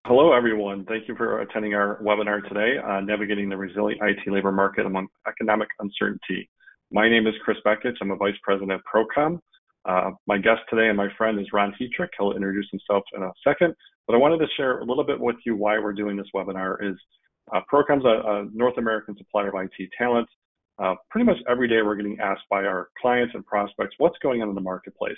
Hello, everyone. Thank you for attending our webinar today on navigating the resilient IT labor market among economic uncertainty. My name is Chris Beckich. I'm a vice president at Procom. My guest today and my friend is Ron Hetrick. He'll introduce himself in a second, but I wanted to share a little bit with you why we're doing this webinar. Procom's a North American supplier of IT talent. Pretty much every day we're getting asked by our clients and prospects, what's going on in the marketplace?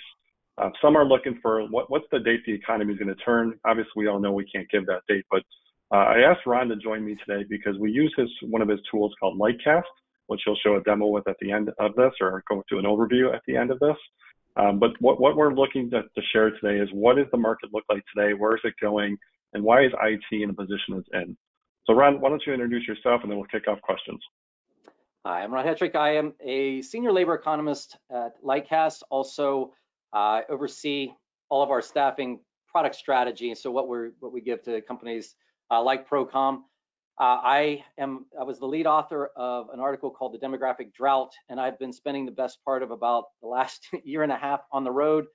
Some are looking for what's the date the economy is going to turn. Obviously, we all know we can't give that date, but I asked Ron to join me today because we use one of his tools called Lightcast, which he'll show a demo with at the end of this, or go through an overview at the end of this. But what we're looking to share today is what does the market look like today? Where is it going? And why is IT in the position it's in? So Ron, why don't you introduce yourself and then we'll kick off questions. Hi, I'm Ron Hetrick. I am a senior labor economist at Lightcast. Also, oversee all of our staffing product strategy. So what we give to companies like Procom. I was the lead author of an article called The Demographic Drought, and I've been spending the best part of about the last year and a half on the road,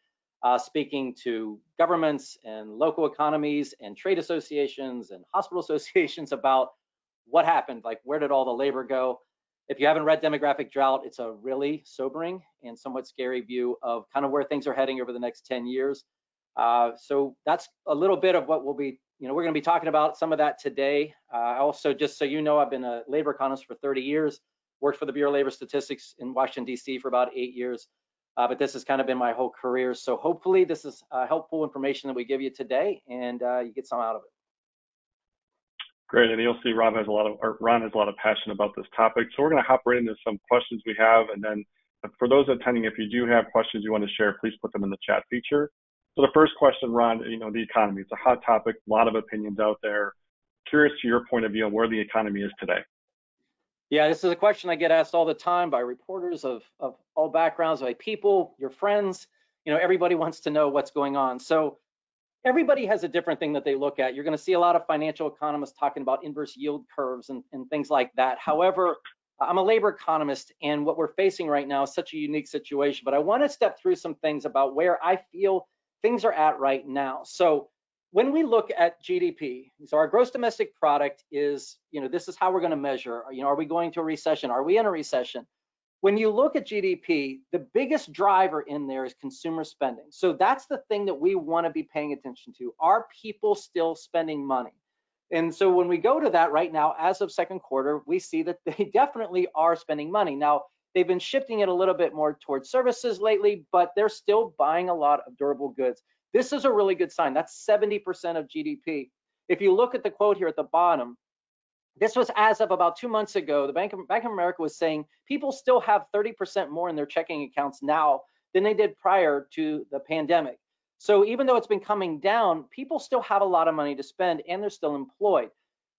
speaking to governments and local economies and trade associations and hospital associations about what happened, like where did all the labor go? If you haven't read Demographic Drought, it's a really sobering and somewhat scary view of kind of where things are heading over the next 10 years. So that's a little bit of what we're going to be talking about some of that today. Also, just so you know, I've been a labor economist for 30 years, worked for the Bureau of Labor Statistics in Washington, D.C. for about 8 years. But this has kind of been my whole career. So hopefully this is helpful information that we give you today and you get some out of it. Great, and you'll see Ron has a lot of passion about this topic. So we're going to hop right into some questions we have, and then for those attending, if you do have questions you want to share, please put them in the chat feature. So the first question, Ron, the economy. It's a hot topic, a lot of opinions out there. Curious to your point of view on where the economy is today. Yeah, this is a question I get asked all the time by reporters of all backgrounds, by people, your friends. Everybody wants to know what's going on. So everybody has a different thing that they look at. You're going to see a lot of financial economists talking about inverse yield curves and things like that. However, I'm a labor economist, and what we're facing right now is such a unique situation. But I want to step through some things about where I feel things are at right now. So when we look at GDP, so our gross domestic product is, this is how we're going to measure. Are we going to a recession? Are we in a recession? When you look at GDP, the biggest driver in there is consumer spending. So that's the thing that we want to be paying attention to. Are people still spending money? And so when we go to that right now, as of second quarter, we see that they definitely are spending money. Now, they've been shifting it a little bit more towards services lately, but they're still buying a lot of durable goods. This is a really good sign. That's 70% of GDP. If you look at the quote here at the bottom, this was as of about 2 months ago. The Bank of America was saying people still have 30% more in their checking accounts now than they did prior to the pandemic. So even though it's been coming down, people still have a lot of money to spend and they're still employed.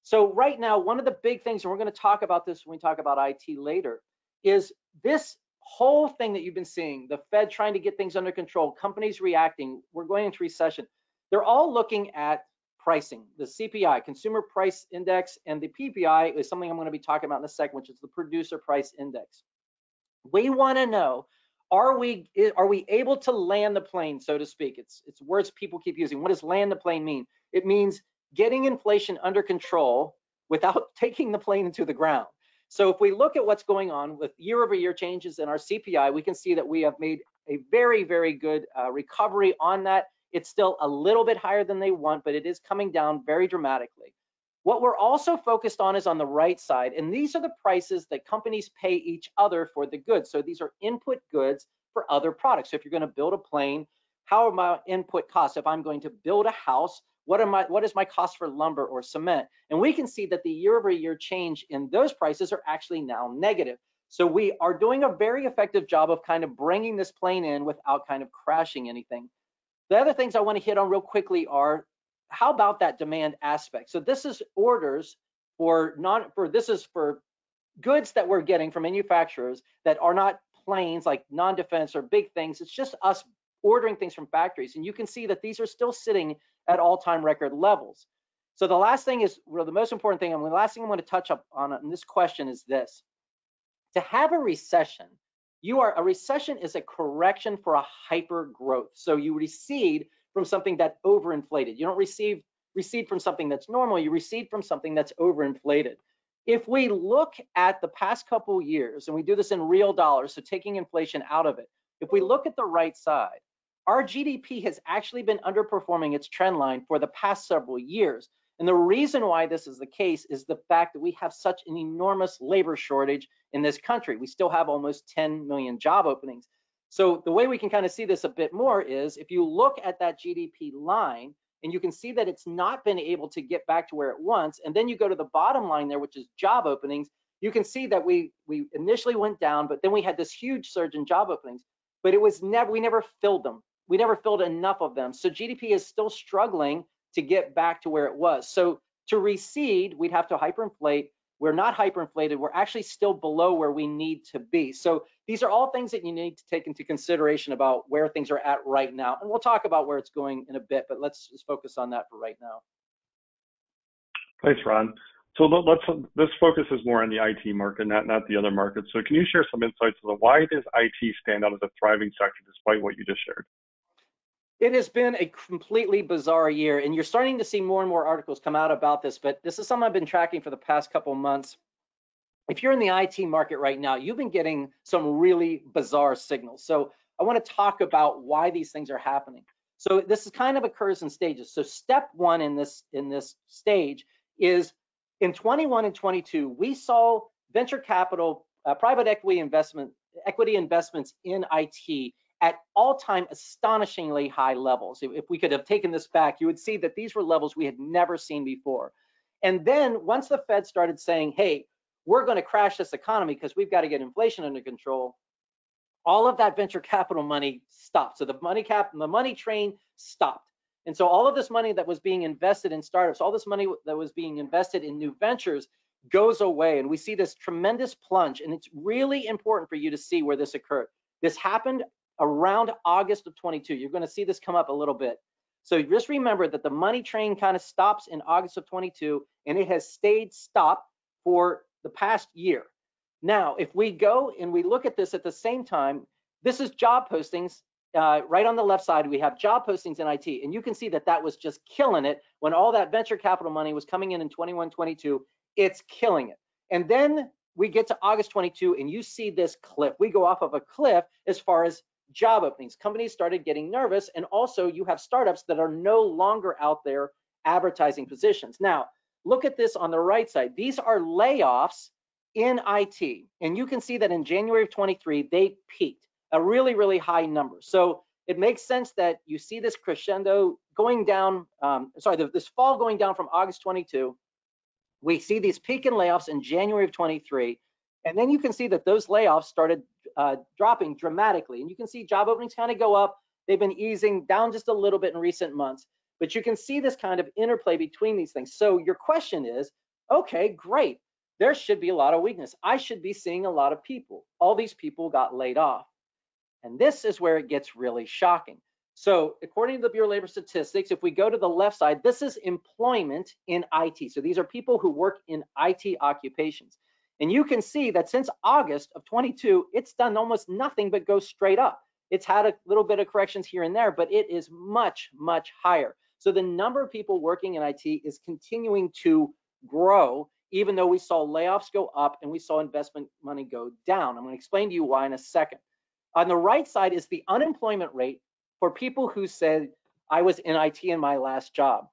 So right now, one of the big things, and we're going to talk about this when we talk about IT later, is this whole thing that you've been seeing, the Fed trying to get things under control, companies reacting, we're going into recession. They're all looking at pricing, the CPI, Consumer Price Index, and the PPI is something I'm going to be talking about in a second, which is the Producer Price Index. We want to know, are we able to land the plane, so to speak? It's words people keep using. What does land the plane mean? It means getting inflation under control without taking the plane into the ground. So if we look at what's going on with year-over-year changes in our CPI, we can see that we have made a very, very good recovery on that. It's still a little bit higher than they want, but it is coming down very dramatically. What we're also focused on is on the right side, and these are the prices that companies pay each other for the goods. So these are input goods for other products. So if you're going to build a plane, how are my input costs? If I'm going to build a house, what is my cost for lumber or cement? And we can see that the year-over-year change in those prices are actually now negative. So we are doing a very effective job of kind of bringing this plane in without kind of crashing anything. The other things I want to hit on real quickly are, how about that demand aspect? So this is orders for goods that we're getting from manufacturers that are not planes, like non-defense or big things. It's just us ordering things from factories. And you can see that these are still sitting at all-time record levels. So the last thing is, the most important thing, and the last thing I want to touch up on in this question is this. To have a recession, a recession is a correction for a hyper growth. So you recede from something that overinflated. You don't recede recede from something that's normal, you recede from something that's overinflated. If we look at the past couple years, and we do this in real dollars, so taking inflation out of it, if we look at the right side, our GDP has actually been underperforming its trend line for the past several years. And the reason why this is the case is the fact that we have such an enormous labor shortage in this country. We still have almost 10 million job openings. So the way we can kind of see this a bit more is if you look at that GDP line, and you can see that it's not been able to get back to where it was, and then you go to the bottom line there, which is job openings, you can see that we initially went down, but then we had this huge surge in job openings, but we never filled them. We never filled enough of them. So GDP is still struggling to get back to where it was. So to recede, we'd have to hyperinflate. We're not hyperinflated. We're actually still below where we need to be. So these are all things that you need to take into consideration about where things are at right now. And we'll talk about where it's going in a bit, but let's just focus on that for right now. Thanks, Ron. So this focuses more on the IT market, not the other markets. So can you share some insights on why does IT stand out as a thriving sector despite what you just shared? It has been a completely bizarre year, and you're starting to see more and more articles come out about this, but this is something I've been tracking for the past couple of months. If you're in the IT market right now, you've been getting some really bizarre signals. So I want to talk about why these things are happening. So this is kind of occurs in stages. So step one in this stage is in 21 and 22, we saw venture capital, private equity investments in IT at all-time astonishingly high levels. If we could have taken this back, you would see that these were levels we had never seen before. And then once the Fed started saying, hey, we're going to crash this economy because we've got to get inflation under control, all of that venture capital money stopped. So the money train stopped. And so all of this money that was being invested in startups, all this money that was being invested in new ventures goes away. And we see this tremendous plunge. And it's really important for you to see where this occurred. This happened around August of 22. You're going to see this come up a little bit. So just remember that the money train kind of stops in August of 22, and it has stayed stopped for the past year. Now, if we go and we look at this at the same time, this is job postings. Right on the left side, we have job postings in IT, and you can see that that was just killing it when all that venture capital money was coming in 21, 22. It's killing it. And then we get to August 22, and you see this cliff. We go off of a cliff as far as job openings. Companies started getting nervous, and also you have startups that are no longer out there advertising positions. Now, look at this on the right side. These are layoffs in IT, and you can see that in January of 23, they peaked, a really, really high number. So it makes sense that you see this crescendo going down, this fall going down from August 22. We see these peak in layoffs in January of 23. And then you can see that those layoffs started dropping dramatically. And you can see job openings kind of go up. They've been easing down just a little bit in recent months. But you can see this kind of interplay between these things. So your question is, okay, great. There should be a lot of weakness. I should be seeing a lot of people. All these people got laid off. And this is where it gets really shocking. So according to the Bureau of Labor Statistics, if we go to the left side, this is employment in IT. So these are people who work in IT occupations. And you can see that since August of 22, it's done almost nothing but go straight up. It's had a little bit of corrections here and there, but it is much, much higher. So the number of people working in IT is continuing to grow, even though we saw layoffs go up and we saw investment money go down. I'm going to explain to you why in a second. On the right side is the unemployment rate for people who said, I was in IT in my last job.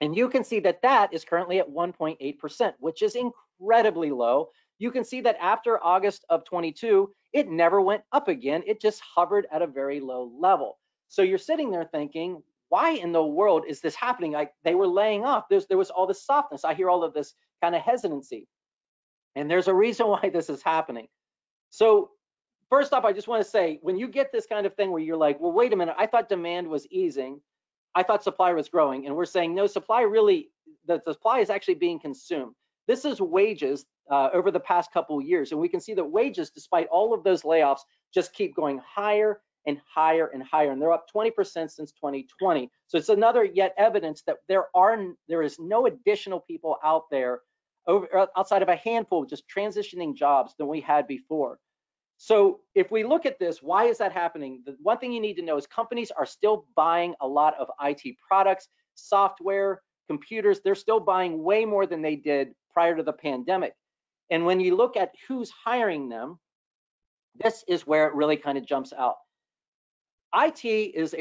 And you can see that that is currently at 1.8%, which is incredibly low. You can see that after August of 22, it never went up again. It just hovered at a very low level. So you're sitting there thinking, why in the world is this happening? They were laying off. There was all this softness. I hear all of this kind of hesitancy. And there's a reason why this is happening. So first off, I just want to say, when you get this kind of thing where you're like, well, wait a minute, I thought demand was easing. I thought supply was growing, and we're saying no, the supply is actually being consumed. This is wages over the past couple of years, and we can see that wages, despite all of those layoffs, just keep going higher and higher and higher, and they're up 20% since 2020. So it's another yet evidence that there is no additional people out there outside of a handful just transitioning jobs than we had before. So if we look at this, why is that happening? The one thing you need to know is companies are still buying a lot of IT products, software, computers, they're still buying way more than they did prior to the pandemic. And when you look at who's hiring them, this is where it really kind of jumps out. IT is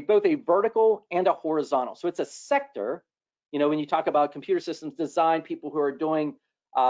both a vertical and a horizontal. So it's a sector. You know, when you talk about computer systems design, people who are doing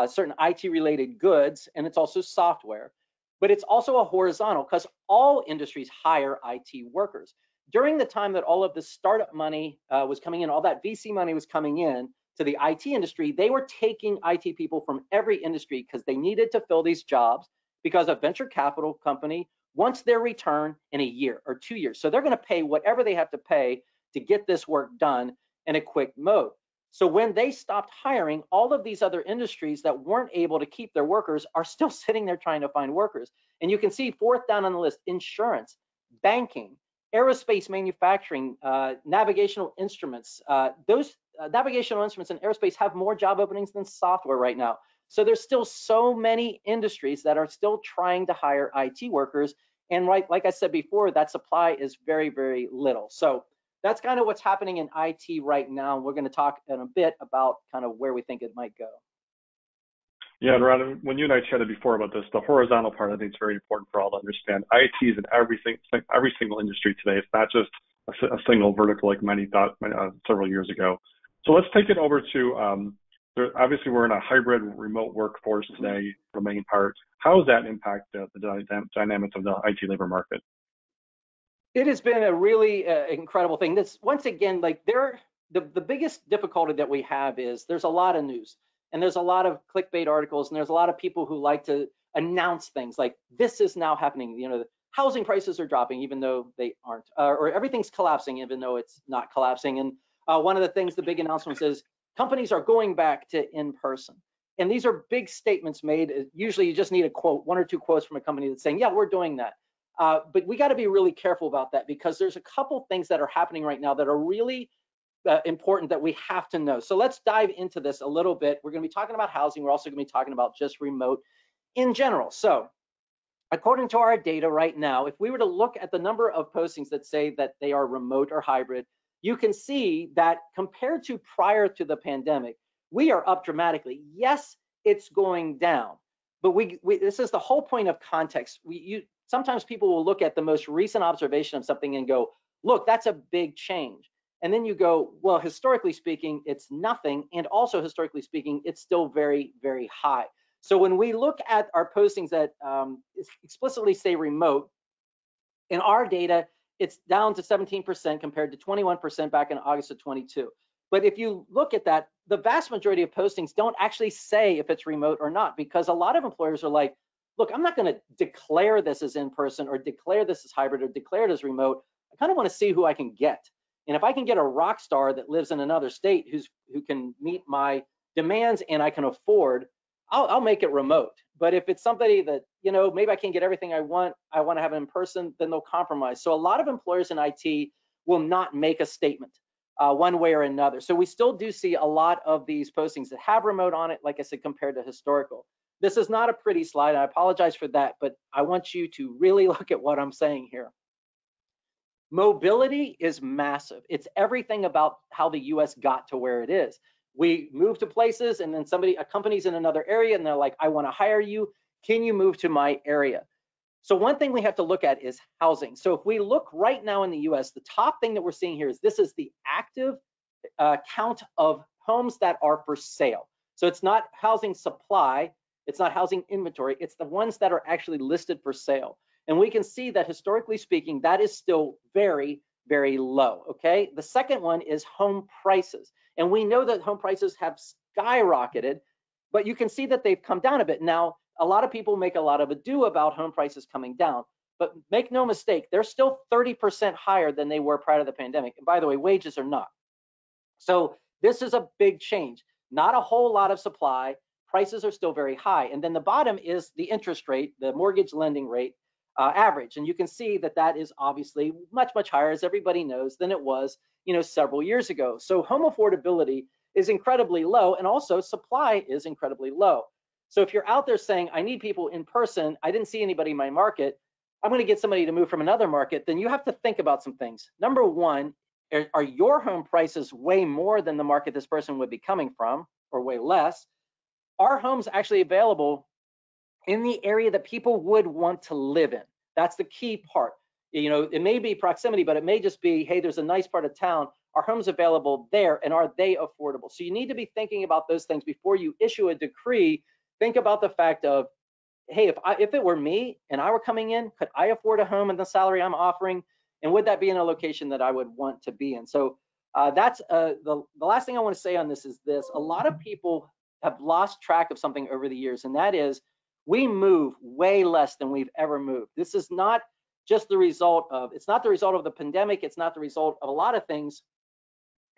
certain IT related goods, and it's also software, but it's also a horizontal because all industries hire IT workers. During the time that all of the startup money was coming in, all that VC money was coming in to the IT industry, they were taking IT people from every industry because they needed to fill these jobs because a venture capital company wants their return in a year or 2 years. So they're going to pay whatever they have to pay to get this work done in a quick mode. So when they stopped hiring, all of these other industries that weren't able to keep their workers are still sitting there trying to find workers. And you can see fourth down on the list: insurance, banking, aerospace manufacturing, navigational instruments. Those navigational instruments and aerospace have more job openings than software right now. So there's still so many industries that are still trying to hire IT workers. And like I said before, that supply is very, very little. So that's kind of what's happening in IT right now. We're going to talk in a bit about kind of where we think it might go. Yeah, Ron, when you and I chatted before about this, the horizontal part, I think is very important for all to understand. IT is in every single industry today. It's not just a single vertical like many thought several years ago. So let's take it over to, obviously we're in a hybrid remote workforce today for the main part. How does that impact the dynamics of the IT labor market? It has been a really incredible thing. This, once again, like the biggest difficulty that we have is there's a lot of news and there's a lot of clickbait articles and there's a lot of people who like to announce things like this is now happening. You know, the housing prices are dropping even though they aren't, or everything's collapsing even though it's not collapsing. And one of the things, the big announcements is companies are going back to in-person. And these are big statements made. Usually you just need a quote, one or two quotes from a company that's saying, yeah, we're doing that. But we got to be really careful about that because there's a couple things that are happening right now that are really important that we have to know. So let's dive into this a little bit. We're going to be talking about housing. We're also going to be talking about just remote in general. So according to our data right now, if we were to look at the number of postings that say that they are remote or hybrid, you can see that compared to prior to the pandemic, we are up dramatically. Yes, it's going down, but this is the whole point of context. Sometimes people will look at the most recent observation of something and go, look, that's a big change. And then you go, well, historically speaking, it's nothing. And also historically speaking, it's still very, very high. So when we look at our postings that explicitly say remote, in our data, it's down to 17% compared to 21% back in August of 22. But if you look at that, the vast majority of postings don't actually say if it's remote or not, because a lot of employers are like, look, I'm not going to declare this as in-person or declare this as hybrid or declare it as remote. I kind of want to see who I can get. And if I can get a rock star that lives in another state who can meet my demands and I can afford, I'll make it remote. But if it's somebody that, you know, maybe I can't get everything I want to have in person, then they'll compromise. So a lot of employers in IT will not make a statement one way or another. So we still do see a lot of these postings that have remote on it, like I said, compared to historical. This is not a pretty slide. I apologize for that, but I want you to really look at what I'm saying here. Mobility is massive. It's everything about how the US got to where it is. We move to places and then a company's in another area and they're like, I want to hire you. Can you move to my area? So one thing we have to look at is housing. So if we look right now in the US, the top thing that we're seeing here is this is the active count of homes that are for sale. So it's not housing supply, it's not housing inventory, it's the ones that are actually listed for sale. And we can see that historically speaking, that is still very, very low, okay? The second one is home prices. And we know that home prices have skyrocketed, but you can see that they've come down a bit. Now, a lot of people make a lot of ado about home prices coming down, but make no mistake, they're still 30% higher than they were prior to the pandemic. And by the way, wages are not. So this is a big change. Not a whole lot of supply. Prices are still very high. And then the bottom is the interest rate, the mortgage lending rate average. And you can see that that is obviously much, much higher, as everybody knows, than it was, several years ago. So home affordability is incredibly low, and also supply is incredibly low. So if you're out there saying, I need people in person, I didn't see anybody in my market, I'm going to get somebody to move from another market, then you have to think about some things. Number one, Are your home prices way more than the market this person would be coming from, or way less? Are homes actually available in the area that people would want to live in? That's the key part. You know, it may be proximity, but it may just be, hey, there's a nice part of town. Are homes available there, and are they affordable? So you need to be thinking about those things before you issue a decree. Think about the fact of, hey, if it were me and I were coming in, could I afford a home and the salary I'm offering? And would that be in a location that I would want to be in? So that's the last thing I want to say on this is this. A lot of people have lost track of something over the years, and that is we move way less than we've ever moved. This is not just the result of, it's not the result of the pandemic. It's not the result of a lot of things,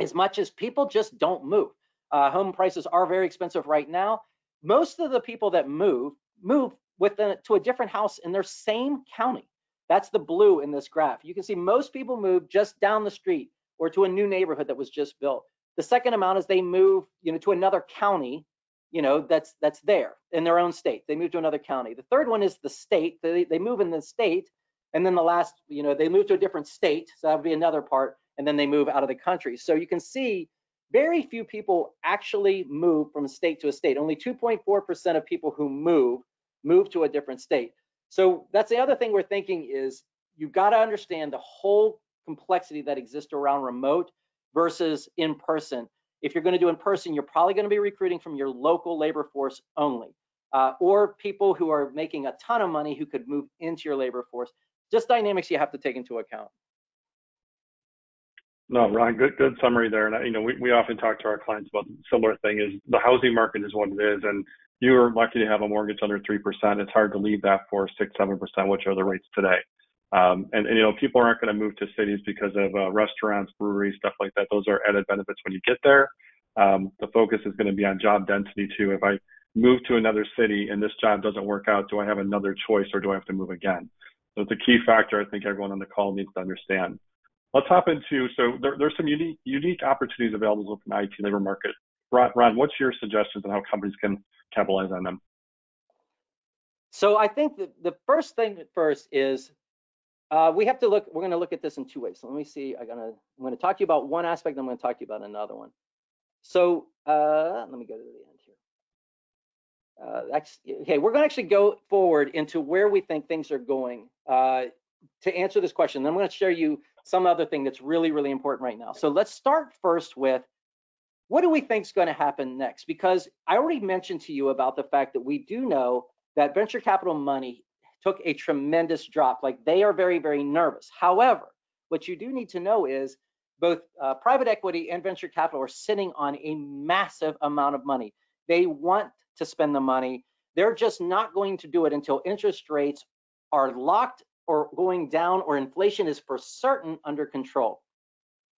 as much as people just don't move. Home prices are very expensive right now. Most of the people that move to a different house in their same county. That's the blue in this graph. You can see most people move just down the street or to a new neighborhood that was just built. The second amount is they move, to another county, that's there in their own state. They move to another county. The third one is the state. They move in the state, and then the last, they move to a different state. So that would be another part, and then they move out of the country. So you can see very few people actually move from a state to a state. Only 2.4% of people who move to a different state. So that's the other thing we're thinking is you've got to understand the whole complexity that exists around remote versus in person. If you're going to do in person, you're probably going to be recruiting from your local labor force only, or people who are making a ton of money who could move into your labor force. Just dynamics you have to take into account. No, Ron, good summary there. And we often talk to our clients about the similar thing is the housing market is what it is, and you are lucky to have a mortgage under 3%. It's hard to leave that for 6-7%, which are the rates today. And people aren't going to move to cities because of restaurants, breweries, stuff like that. Those are added benefits when you get there. The focus is going to be on job density too. If I move to another city and this job doesn't work out, do I have another choice or do I have to move again? So it's a key factor I think everyone on the call needs to understand. Let's hop into, so there's some unique opportunities available with the IT labor market. Ron, what's your suggestions on how companies can capitalize on them? So I think the first thing is we have to look. We're going to look at this in two ways. So let me see. I'm going to talk to you about one aspect. I'm going to talk to you about another one. So let me go to the end here. Okay, we're going to actually go forward into where we think things are going to answer this question. Then I'm going to share you some other thing that's really, really important right now. So let's start first with what do we think is going to happen next? Because I already mentioned to you about the fact that we do know that venture capital money took a tremendous drop. Like they are very, very nervous. However, what you do need to know is both private equity and venture capital are sitting on a massive amount of money. They want to spend the money. They're just not going to do it until interest rates are locked or going down or inflation is for certain under control.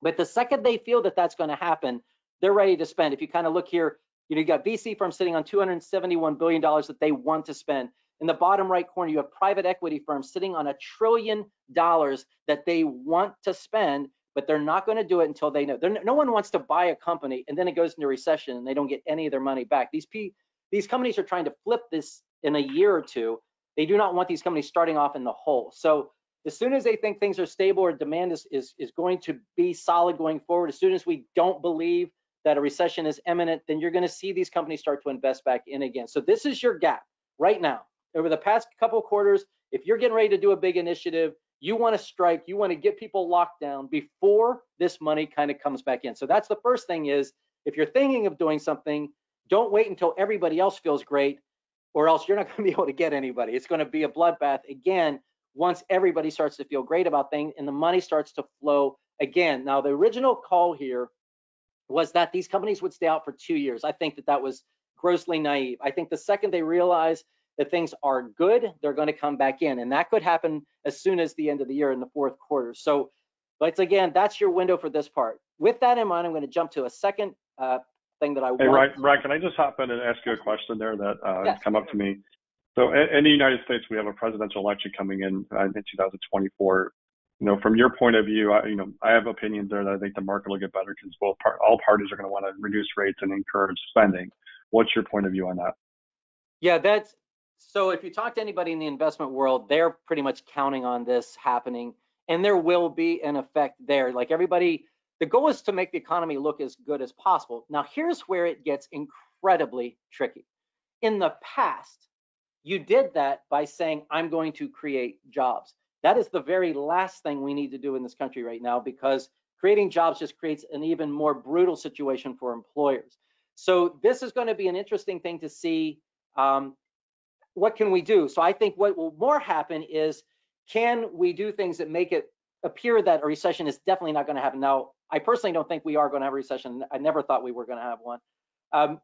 But the second they feel that that's going to happen, they're ready to spend. If you kind of look here, you got VC firms sitting on $271 billion that they want to spend. In the bottom right corner, you have private equity firms sitting on $1 trillion that they want to spend, but they're not going to do it until they know. No one wants to buy a company and then it goes into recession and they don't get any of their money back. These companies are trying to flip this in a year or two. They do not want these companies starting off in the hole. So as soon as they think things are stable or demand is going to be solid going forward, as soon as we don't believe that a recession is imminent, then you're going to see these companies start to invest back in again. So this is your gap right now. Over the past couple of quarters, if you're getting ready to do a big initiative, you want to strike, you want to get people locked down before this money kind of comes back in. So that's the first thing is, if you're thinking of doing something, don't wait until everybody else feels great, or else you're not going to be able to get anybody. It's going to be a bloodbath again once everybody starts to feel great about things and the money starts to flow again. Now, the original call here was that these companies would stay out for 2 years. I think that was grossly naive. I think the second they realize that things are good, they're going to come back in. And that could happen as soon as the end of the year in the fourth quarter. So, but again, that's your window for this part. With that in mind, I'm going to jump to a second thing that I want. Hey, Ryan, can I just hop in and ask you a question there that has come up to me? So in the United States, we have a presidential election coming in 2024. From your point of view, I have opinions there that I think the market will get better because all parties are going to want to reduce rates and encourage spending. What's your point of view on that? Yeah, so if you talk to anybody in the investment world, they're pretty much counting on this happening, and there will be an effect there. Like everybody, The goal is to make the economy look as good as possible. Now, here's where it gets incredibly tricky. In the past, you did that by saying, I'm going to create jobs. That is the very last thing we need to do in this country right now, because creating jobs just creates an even more brutal situation for employers. So this is going to be an interesting thing to see. What can we do? So I think what will more happen is, can we do things that make it appear that a recession is definitely not going to happen? Now, I personally don't think we are going to have a recession. I never thought we were going to have one.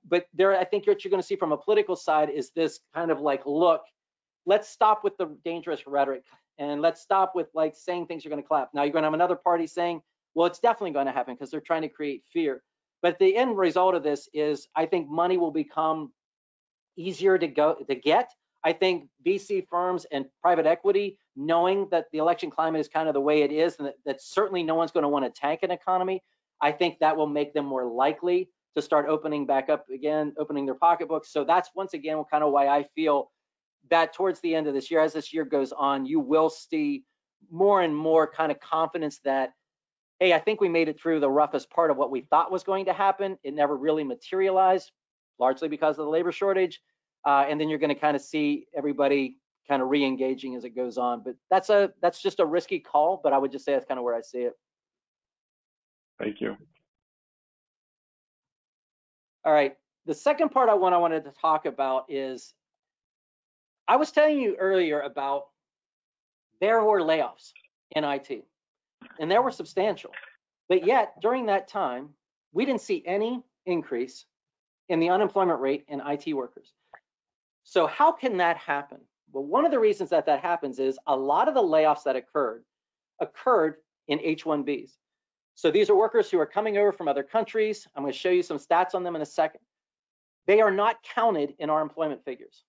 But there, I think what you're going to see from a political side is this kind of like, look, let's stop with the dangerous rhetoric, and let's stop with like saying things are going to collapse. Now you're going to have another party saying, well, it's definitely going to happen, because they're trying to create fear. But the end result of this is, I think money will become easier to get. I think VC firms and private equity, knowing that the election climate is kind of the way it is, and that certainly no one's going to want to tank an economy, I think that will make them more likely to start opening back up again, opening their pocketbooks. So that's, once again, kind of why I feel that towards the end of this year, as this year goes on, you will see more and more kind of confidence that, hey, I think we made it through the roughest part of what we thought was going to happen. It never really materialized, largely because of the labor shortage. And then you're going to kind of see everybody kind of re-engaging as it goes on. But that's just a risky call, but I would just say that's kind of where I see it. Thank you. All right. The second part I wanted to talk about is, I was telling you earlier about there were layoffs in IT, and they were substantial. But yet, during that time, we didn't see any increase in the unemployment rate in IT workers. So how can that happen? Well, one of the reasons that happens is a lot of the layoffs that occurred in H-1Bs. So these are workers who are coming over from other countries. I'm going to show you some stats on them in a second. They are not counted in our employment figures.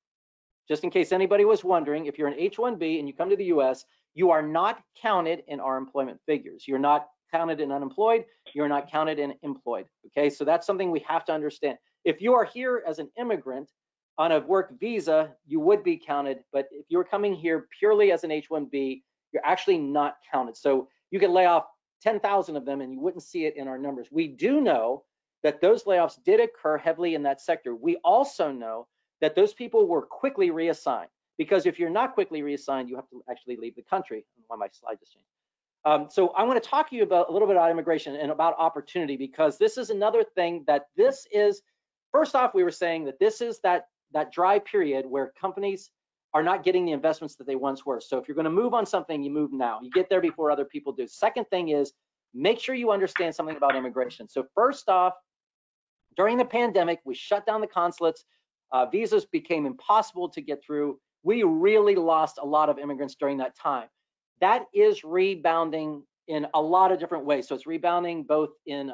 Just in case anybody was wondering, if you're an H-1B and you come to the US, you are not counted in our employment figures. You're not counted in unemployed, you're not counted in employed, okay? So that's something we have to understand. If you are here as an immigrant on a work visa, you would be counted, but if you're coming here purely as an H-1B, you're actually not counted. So you could lay off 10,000 of them and you wouldn't see it in our numbers. We do know that those layoffs did occur heavily in that sector. We also know that those people were quickly reassigned, because if you're not quickly reassigned, you have to actually leave the country. I don't know why my slide just changed. So I want to talk to you about a little bit about immigration and about opportunity, because this is another thing that this is. First off, we were saying that this is that dry period where companies are not getting the investments that they once were. So if you're going to move on something, you move now. You get there before other people do. Second thing is, make sure you understand something about immigration. So first off, during the pandemic, we shut down the consulates. Visas became impossible to get through. We really lost a lot of immigrants during that time. That is rebounding in a lot of different ways. So it's rebounding both in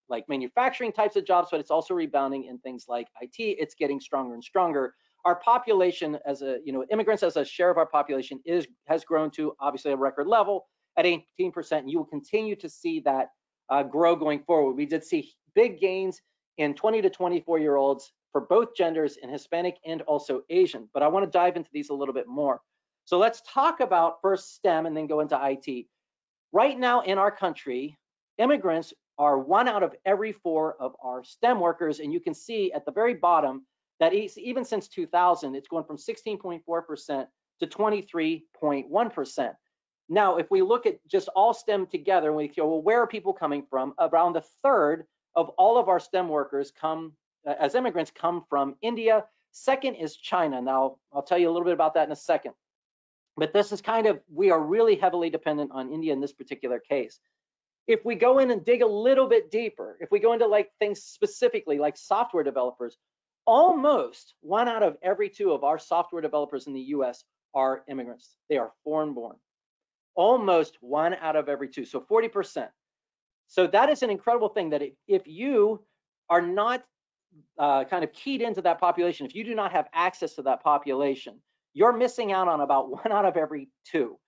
like manufacturing types of jobs, but it's also rebounding in things like IT. It's getting stronger and stronger. Our population, as a, immigrants as a share of our population has grown to obviously a record level at 18%. And you will continue to see that grow going forward. We did see big gains in 20 to 24-year-olds for both genders, in Hispanic and also Asian. But I want to dive into these a little bit more. So let's talk about first STEM and then go into IT. Right now in our country, immigrants are 1 out of every 4 of our STEM workers. And you can see at the very bottom that even since 2000, it's going from 16.4% to 23.1%. Now, if we look at just all STEM together, and we go, well, where are people coming from? Around a third of all of our STEM workers as immigrants come from India. Second is China. Now, I'll tell you a little bit about that in a second. But this is we are really heavily dependent on India in this particular case. If we go in and dig a little bit deeper, if we go into like things specifically like software developers, almost 1 out of every 2 of our software developers in the US are immigrants. They are foreign born. Almost 1 out of every 2, so 40%. So that is an incredible thing, that if you are not kind of keyed into that population, if you do not have access to that population, you're missing out on about 1 out of every 2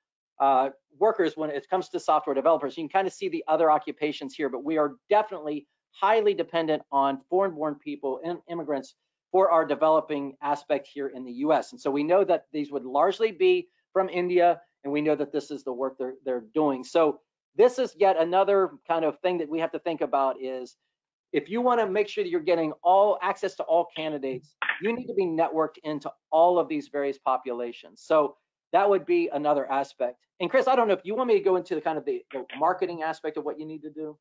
workers when it comes to software developers. You can kind of see the other occupations here, but we are definitely highly dependent on foreign-born people and immigrants for our developing aspect here in the US. And so we know that these would largely be from India, and we know that this is the work they're doing. So this is yet another kind of thing that we have to think about is if you want to make sure that you're getting all access to all candidates, you need to be networked into all of these various populations. So that would be another aspect. And Chris, I don't know if you want me to go into the kind of the marketing aspect of what you need to do.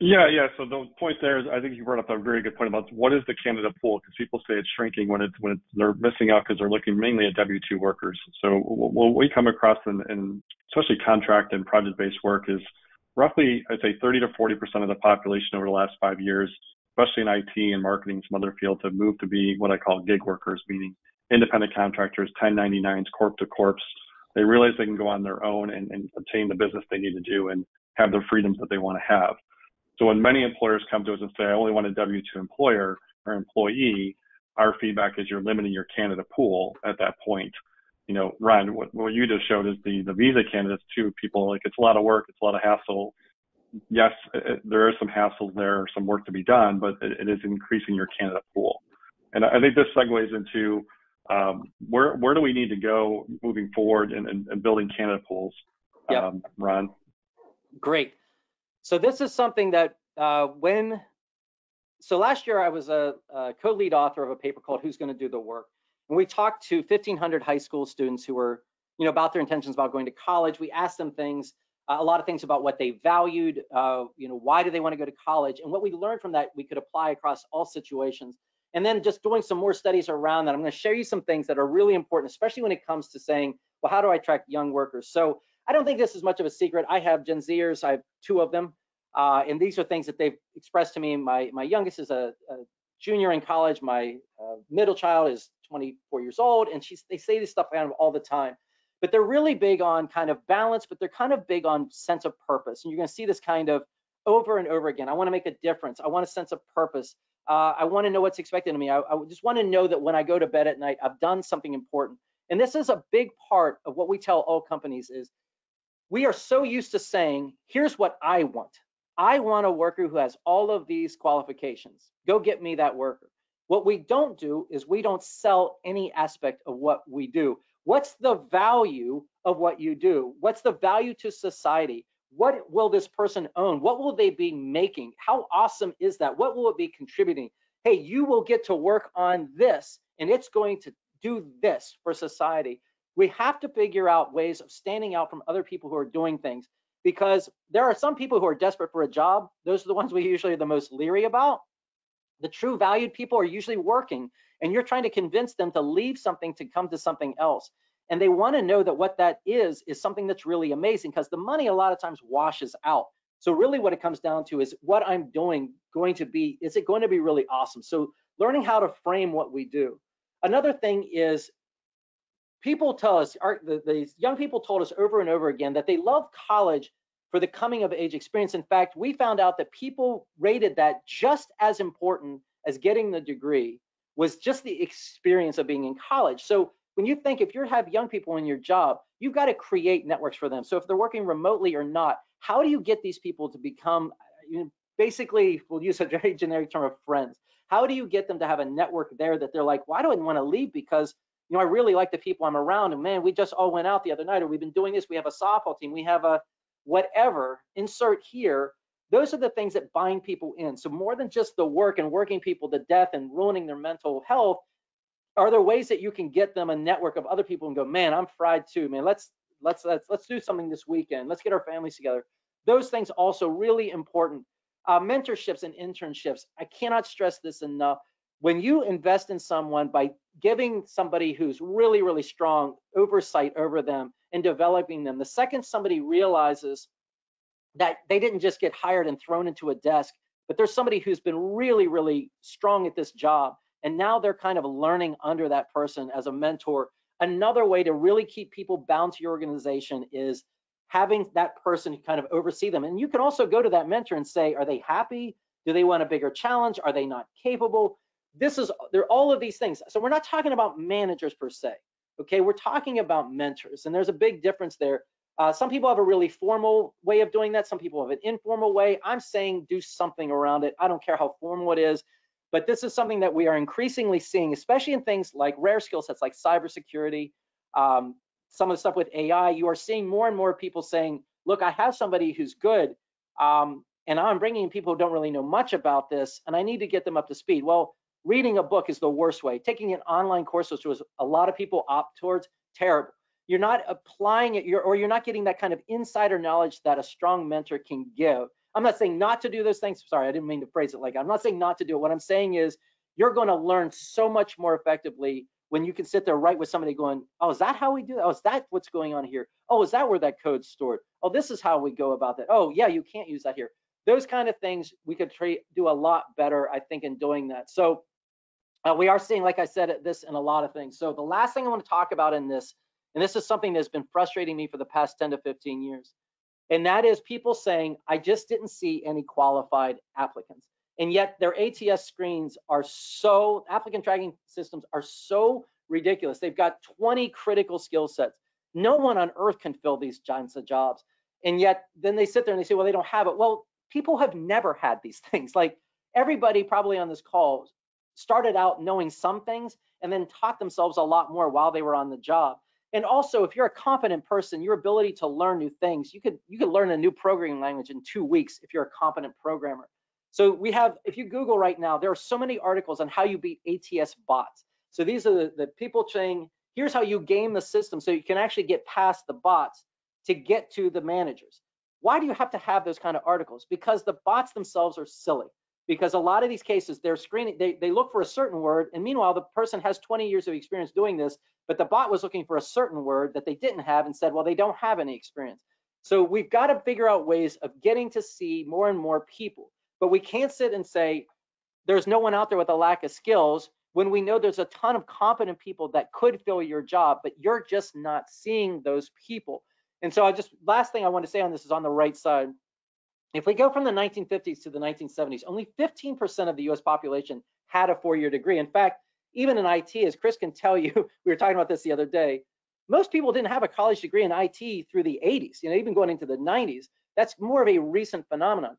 Yeah. So the point there is, I think you brought up a very good point about what is the candidate pool, because people say it's shrinking when they're missing out because they're looking mainly at W-2 workers. So what we come across in especially contract and project-based work is roughly, I'd say 30 to 40% of the population over the last 5 years, especially in IT and marketing, some other fields, have moved to be what I call gig workers, meaning independent contractors, 1099s, corp to corps. They realize they can go on their own and obtain the business they need to do and have the freedoms that they want to have. So when many employers come to us and say, I only want a W-2 employer or employee, our feedback is you're limiting your candidate pool at that point. You know, Ron, what you just showed is the visa candidates too. People, like, it's a lot of work, it's a lot of hassle. Yes, there are some hassles there, some work to be done, but it is increasing your candidate pool. And I think this segues into where do we need to go moving forward in building candidate pools? Yep. Ron? Great. So this is something that so last year I was a co-lead author of a paper called Who's Going to Do the Work? And we talked to 1,500 high school students who were, about their intentions about going to college. We asked them things, a lot of things about what they valued, why do they want to go to college? And what we learned from that, we could apply across all situations. And then just doing some more studies around that, I'm going to show you some things that are really important, especially when it comes to saying, well, how do I attract young workers? So I don't think this is much of a secret. I have Gen Zers, I have 2 of them. And these are things that they've expressed to me. My youngest is a junior in college. My middle child is 24 years old, and they say this stuff kind of all the time. But they're really big on kind of balance, but they're kind of big on sense of purpose. And you're going to see this kind of over and over again. I want to make a difference. I want a sense of purpose. I want to know what's expected of me. I just want to know that when I go to bed at night, I've done something important. And this is a big part of what we tell all companies is we are so used to saying, here's what I want. I want a worker who has all of these qualifications. Go get me that worker. What we don't do is we don't sell any aspect of what we do. What's the value of what you do? What's the value to society? What will this person own? What will they be making? How awesome is that? What will it be contributing? Hey, you will get to work on this, and it's going to do this for society. We have to figure out ways of standing out from other people who are doing things, because there are some people who are desperate for a job. Those are the ones we usually are the most leery about. The true valued people are usually working, and you're trying to convince them to leave something to come to something else. And they want to know that what that is something that's really amazing, because the money a lot of times washes out. So really what it comes down to is what I'm doing is it going to be really awesome? So learning how to frame what we do. Another thing is people tell us, the young people told us over and over again that they love college for the coming of age experience. In fact, we found out that people rated that just as important as getting the degree was just the experience of being in college. So when you think, if you have young people in your job, you've got to create networks for them. So if they're working remotely or not, how do you get these people to become, basically, we'll use a very generic term of friends. How do you get them to have a network there that they're like, well, I don't want to leave because I really like the people I'm around, and man, we just all went out the other night, or we've been doing this. We have a softball team, we have a whatever, insert here. Those are the things that bind people in. So more than just the work and working people to death and ruining their mental health, are there ways that you can get them a network of other people and go, man, I'm fried too, man. Let's do something this weekend. Let's get our families together. Those things also really important. Mentorships and internships. I cannot stress this enough. When you invest in someone by giving somebody who's really, really strong oversight over them and developing them, the second somebody realizes that they didn't just get hired and thrown into a desk, but there's somebody who's been really, really strong at this job, and now they're kind of learning under that person as a mentor. Another way to really keep people bound to your organization is having that person kind of oversee them. And you can also go to that mentor and say, are they happy? Do they want a bigger challenge? Are they not capable? There are all of these things. So we're not talking about managers per se, okay? We're talking about mentors, and there's a big difference there. Some people have a really formal way of doing that. Some people have an informal way. I'm saying do something around it. I don't care how formal it is, but this is something that we are increasingly seeing, especially in things like rare skill sets like cybersecurity, some of the stuff with AI. You are seeing more and more people saying, look, I have somebody who's good, and I'm bringing in people who don't really know much about this, and I need to get them up to speed. Well, reading a book is the worst way. Taking an online course, which was a lot of people opt towards, terrible. You're not applying it, or you're not getting that kind of insider knowledge that a strong mentor can give. I'm not saying not to do those things. Sorry, I didn't mean to phrase it like that. I'm not saying not to do it. What I'm saying is you're going to learn so much more effectively when you can sit there right with somebody going, oh, is that how we do that? Oh, is that what's going on here? Oh, is that where that code's stored? Oh, this is how we go about that. Oh, yeah, you can't use that here. Those kind of things we could do a lot better, I think, in doing that. So we are seeing, like I said, this in a lot of things. So the last thing I want to talk about in this, and this is something that's been frustrating me for the past 10 to 15 years, and that is people saying, I just didn't see any qualified applicants. And yet their ATS screens are so, applicant tracking systems are so ridiculous. They've got 20 critical skill sets. No one on earth can fill these kinds of jobs. And yet then they sit there and they say, well, they don't have it. Well, people have never had these things. Like everybody probably on this call started out knowing some things and then taught themselves a lot more while they were on the job. And also, if you're a competent person, your ability to learn new things, you could learn a new programming language in 2 weeks if you're a competent programmer. So we have, if you Google right now, there are so many articles on how you beat ATS bots. So these are the people saying, here's how you game the system so you can actually get past the bots to get to the managers. Why do you have to have those kind of articles? Because the bots themselves are silly. Because a lot of these cases, they're screening, they look for a certain word, and meanwhile, the person has 20 years of experience doing this, but the bot was looking for a certain word that they didn't have and said, well, they don't have any experience. So we've got to figure out ways of getting to see more and more people. But we can't sit and say, there's no one out there with a lack of skills when we know there's a ton of competent people that could fill your job, but you're just not seeing those people. And so last thing I want to say on this is on the right side. If we go from the 1950s to the 1970s, only 15% of the US population had a 4-year degree. In fact, even in IT, as Chris can tell you, we were talking about this the other day, most people didn't have a college degree in IT through the 80s, even going into the 90s. That's more of a recent phenomenon.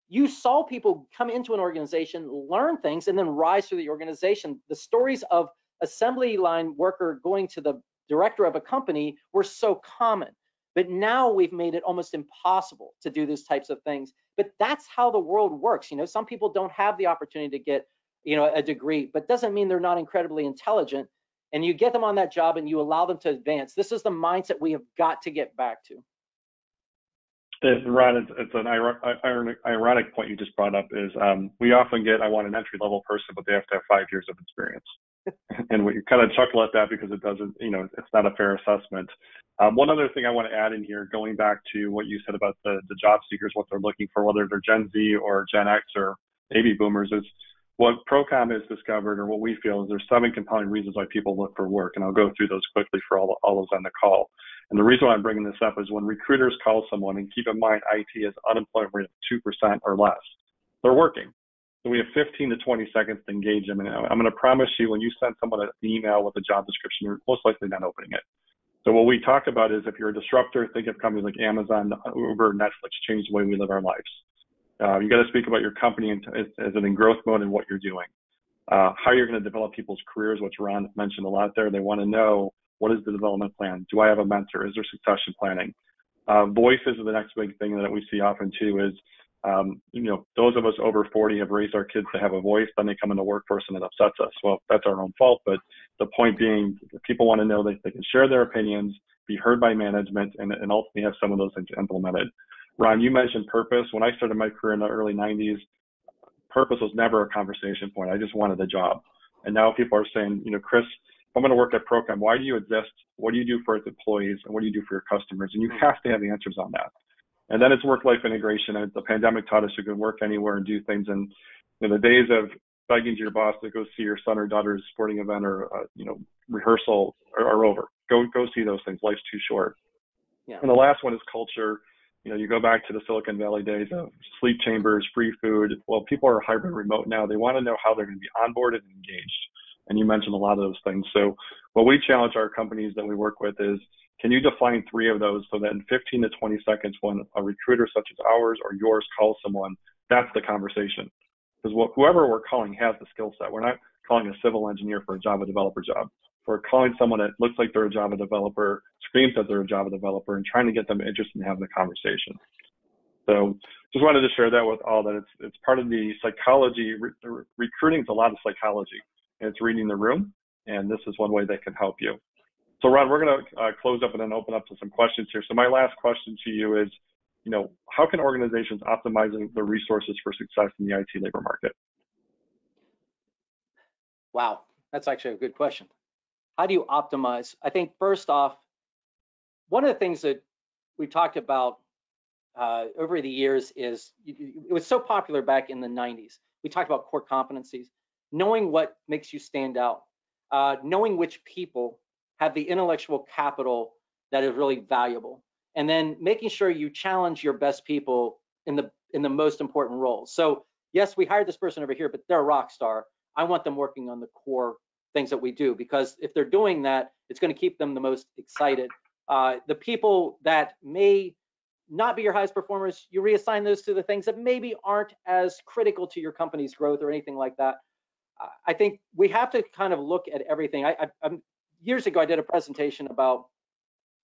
You saw people come into an organization, learn things, and then rise through the organization. The stories of assembly line worker going to the director of a company were so common. But now we've made it almost impossible to do these types of things. But that's how the world works. Some people don't have the opportunity to get, a degree, but doesn't mean they're not incredibly intelligent. And you get them on that job and you allow them to advance. This is the mindset we have got to get back to. Ron, it's an ironic point you just brought up is we often get, I want an entry-level person, but they have to have 5 years of experience. And we kind of chuckle at that because it doesn't, it's not a fair assessment. One other thing I want to add in here, going back to what you said about the job seekers, what they're looking for, whether they're Gen Z or Gen X or baby boomers, is what Procom has discovered, or what we feel is there's 7 compelling reasons why people look for work. And I'll go through those quickly for all those on the call. And the reason why I'm bringing this up is when recruiters call someone, and keep in mind, IT has unemployment rate of 2% or less, they're working. So we have 15 to 20 seconds to engage them. And I'm going to promise you, when you send someone an email with a job description, you're most likely not opening it. So what we talk about is, if you're a disruptor, think of companies like Amazon, Uber, Netflix, change the way we live our lives. You got to speak about your company as it in growth mode and what you're doing. How you're going to develop people's careers, which Ron mentioned a lot there. They want to know, what is the development plan? Do I have a mentor? Is there succession planning? Voices are the next big thing that we see often too is, those of us over 40 have raised our kids to have a voice, then they come in the workforce and it upsets us. Well, that's our own fault, but the point being, people want to know that they can share their opinions, be heard by management, and ultimately have some of those things implemented. Ron, you mentioned purpose. When I started my career in the early 90s, purpose was never a conversation point. I just wanted a job. And now people are saying, Chris, if I'm going to work at Procom, why do you exist? What do you do for its employees? And what do you do for your customers? And you have to have the answers on that. And then it's work-life integration. And the pandemic taught us you can work anywhere and do things. And the days of begging to your boss to go see your son or daughter's sporting event or rehearsal are over. Go see those things. Life's too short. Yeah. And the last one is culture. You go back to the Silicon Valley days of sleep chambers, free food. Well, people are hybrid remote now. They want to know how they're going to be onboarded and engaged. And you mentioned a lot of those things. So what we challenge our companies that we work with is, can you define 3 of those so that in 15 to 20 seconds, when a recruiter such as ours or yours calls someone, that's the conversation. Because whoever we're calling has the skill set. We're not calling a civil engineer for a Java developer job. We're calling someone that looks like they're a Java developer, screams that they're a Java developer and trying to get them interested in having the conversation. So just wanted to share that with all, that it's part of the psychology. Recruiting is a lot of psychology, and it's reading the room, and this is one way that can help you. So Ron, we're going to close up and then open up to some questions here. So my last question to you is, how can organizations optimize the resources for success in the IT labor market? Wow, that's actually a good question. How do you optimize? I think first off, one of the things that we talked about over the years is, it was so popular back in the 90s. We talked about core competencies, knowing what makes you stand out, knowing which people have the intellectual capital that is really valuable, and then making sure you challenge your best people in the most important roles. So yes, we hired this person over here, but they're a rock star. I want them working on the core things that we do, because if they're doing that, it's going to keep them the most excited. The people that may not be your highest performers, you reassign those to the things that maybe aren't as critical to your company's growth or anything like that. I think we have to kind of look at everything. Years ago, I did a presentation about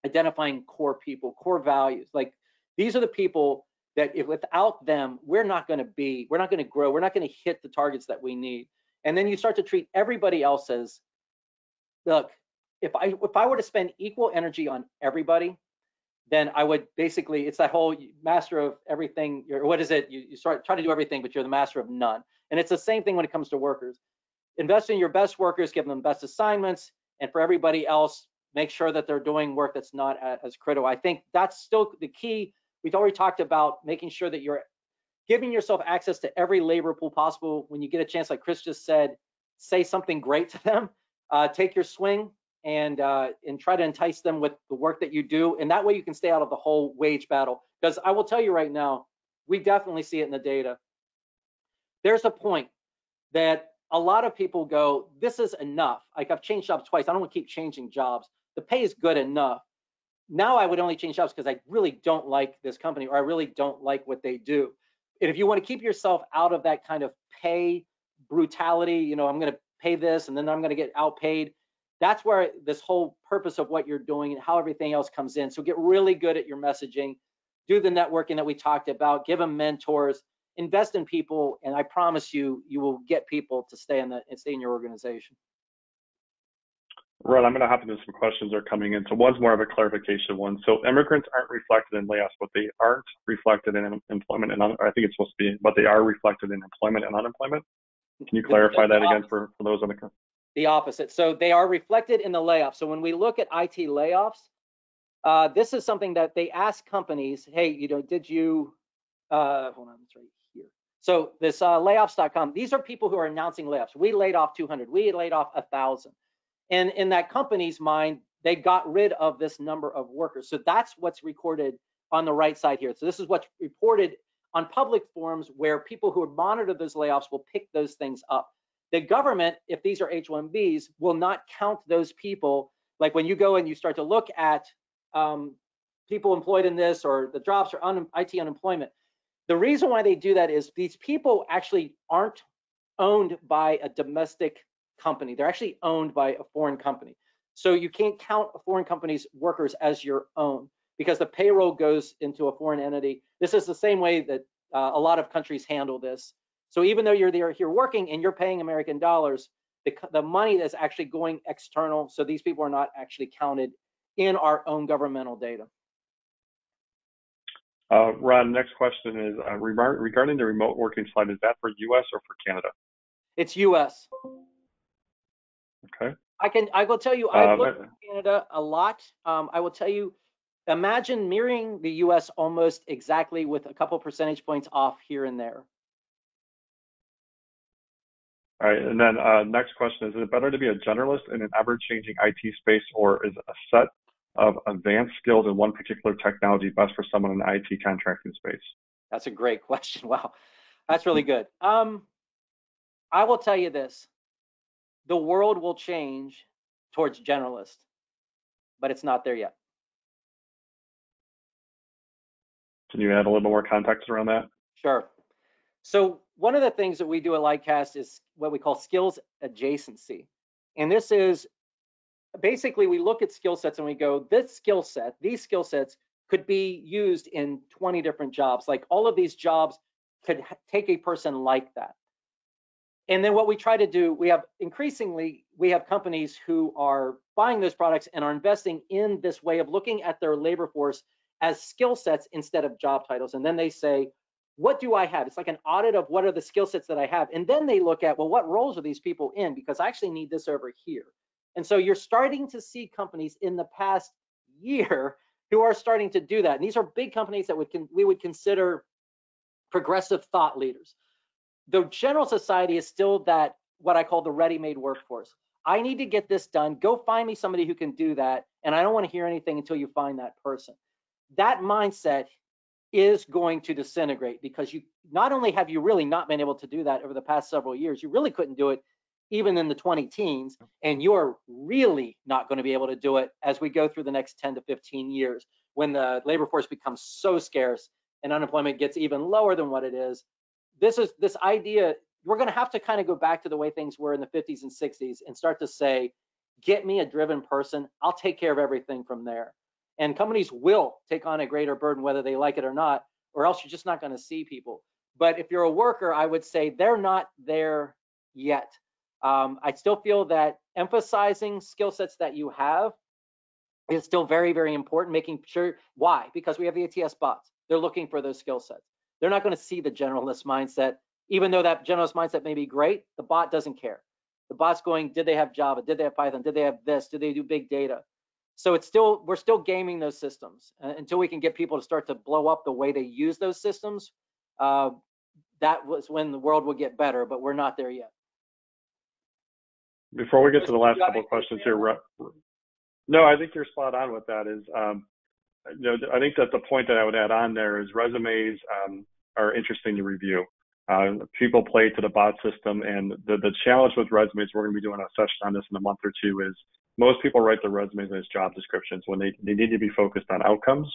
identifying core people, core values. Like, these are the people that if without them, we're not going to grow, we're not going to hit the targets that we need. And then you start to treat everybody else as, look, if I were to spend equal energy on everybody, then I would basically, it's that whole master of everything, what is it? You start trying to do everything, but you're the master of none. And it's the same thing when it comes to workers. Invest in your best workers, give them the best assignments, and for everybody else, make sure that they're doing work that's not as critical. I think that's still the key. We've already talked about making sure that you're giving yourself access to every labor pool possible. When you get a chance, like Chris just said, say something great to them, take your swing, and try to entice them with the work that you do. And that way you can stay out of the whole wage battle. Because I will tell you right now, we definitely see it in the data. There's a point that a lot of people go, this is enough. Like, I've changed jobs twice. I don't want to keep changing jobs. The pay is good enough. Now I would only change jobs because I really don't like this company, or I really don't like what they do. And if you want to keep yourself out of that kind of pay brutality, I'm going to pay this and then I'm going to get outpaid. That's where this whole purpose of what you're doing and how everything else comes in. So get really good at your messaging, do the networking that we talked about, give them mentors, invest in people, and I promise you, you will get people to stay in your organization. Ron, I'm going to hop into some questions that are coming in. So one's more of a clarification one. So immigrants aren't reflected in layoffs, but they aren't reflected in employment, and I think it's supposed to be, but they are reflected in employment and unemployment. Can you clarify that again for those on the? The opposite. So they are reflected in the layoffs. So when we look at IT layoffs, this is something that they ask companies, hey, did you, hold on, it's right here. So this layoffs.com, these are people who are announcing layoffs. We laid off 200, we laid off 1,000. And in that company's mind, they got rid of this number of workers. So that's what's recorded on the right side here. So this is what's reported on public forums, where people who monitor those layoffs will pick those things up. The government, if these are H-1Bs, will not count those people. Like when you go and you start to look at people employed in this, or the drops, or IT unemployment, the reason why they do that is these people actually aren't owned by a domestic company. They're actually owned by a foreign company. So you can't count a foreign company's workers as your own, because the payroll goes into a foreign entity. This is the same way that a lot of countries handle this. So even though you're here working and you're paying American dollars, the money is actually going external. So these people are not actually counted in our own governmental data. Ron, next question is regarding the remote working slide. Is that for US or for Canada? It's US. Okay. I will tell you, I've looked at Canada a lot. I will tell you, imagine mirroring the US almost exactly, with a couple percentage points off here and there. All right, and then next question is it better to be a generalist in an ever-changing IT space, or is a set of advanced skills in one particular technology best for someone in the IT contracting space? That's a great question. Wow, that's really good. I will tell you this. The world will change towards generalist, but it's not there yet. Can you add a little more context around that? Sure. So one of the things that we do at Lightcast is what we call skills adjacency. And this is basically we look at skill sets and we go, this skill set, these skill sets could be used in 20 different jobs. Like all of these jobs could take a person like that. And then what we try to do, we have companies who are buying those products and are investing in this way of looking at their labor force as skill sets instead of job titles. And then they say, what do I have? It's like an audit of what are the skill sets that I have. And then they look at, well, what roles are these people in? Because I actually need this over here. And so you're starting to see companies in the past year who are starting to do that. And these are big companies that we would consider progressive thought leaders. The general society is still that, what I call the ready-made workforce. I need to get this done. Go find me somebody who can do that. And I don't want to hear anything until you find that person. That mindset is going to disintegrate, because you not only have you really not been able to do that over the past several years, you really couldn't do it even in the 20 teens, and you're really not going to be able to do it as we go through the next 10 to 15 years, when the labor force becomes so scarce and unemployment gets even lower than what it is. This idea, we're going to have to kind of go back to the way things were in the 50s and 60s and start to say, get me a driven person, I'll take care of everything from there. And companies will take on a greater burden whether they like it or not, or else you're just not going to see people. But if you're a worker, I would say they're not there yet. I still feel that emphasizing skill sets that you have is still very, very important, making sure. Why? Because we have the ATS bots. They're looking for those skill sets. They're not going to see the generalist mindset. Even though that generalist mindset may be great, the bot doesn't care. The bot's going, did they have Java? Did they have Python? Did they have this? Did they do big data? So we're still gaming those systems until we can get people to start to blow up the way they use those systems. That was when the world will get better, but we're not there yet. Before we get to the last couple of questions here, no, I think you're spot on with that. I think that the point that I would add on there is resumes are interesting to review. People play to the bot system, and the challenge with resumes, we're going to be doing a session on this in a month or two, is most people write their resumes as job descriptions when they need to be focused on outcomes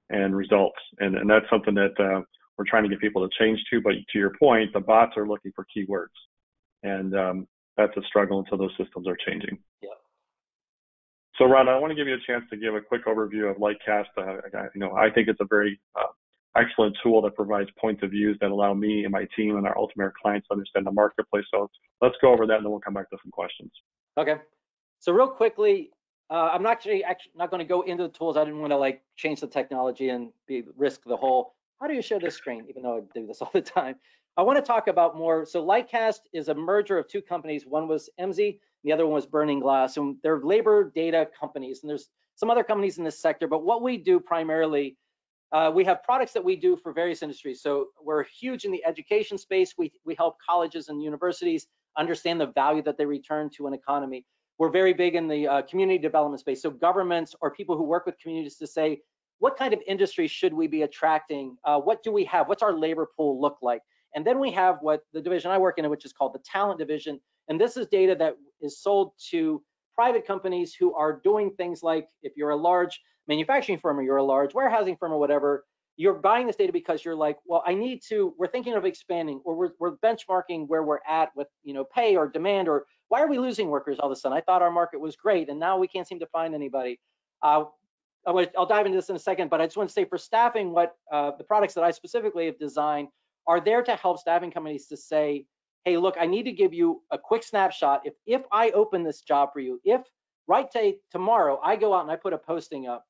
and results. And that's something that we're trying to get people to change to. But to your point, the bots are looking for keywords. And that's a struggle until those systems are changing. Yep. So Ron, I want to give you a chance to give a quick overview of Lightcast. I think it's a very excellent tool that provides points of views that allow me and my team and our Ultimaire clients to understand the marketplace. So let's go over that, and then we'll come back to some questions. Okay. So real quickly, I'm not actually not going to go into the tools. I didn't want to change the technology and risk the whole, how do you show this screen, even though I do this all the time. I want to talk about more. So Lightcast is a merger of two companies. One was Emsi, the other one was Burning Glass. And they're labor data companies. And there's some other companies in this sector. But what we do primarily, we have products that we do for various industries. So we're huge in the education space. We help colleges and universities understand the value that they return to an economy. We're very big in the community development space. So governments or people who work with communities to say, what kind of industry should we be attracting? What do we have? What's our labor pool look like? And then we have what the division I work in, which is called the talent division. And this is data that is sold to private companies who are doing things like, if you're a large manufacturing firm or you're a large warehousing firm or whatever, you're buying this data because you're like, well, we're thinking of expanding, or we're benchmarking where we're at with pay or demand, or why are we losing workers all of a sudden? I thought our market was great and now we can't seem to find anybody. I'll dive into this in a second, but I just want to say for staffing, what the products that I specifically have designed are there to help staffing companies to say, hey, look, I need to give you a quick snapshot. If I open this job for you, if tomorrow I go out and I put a posting up,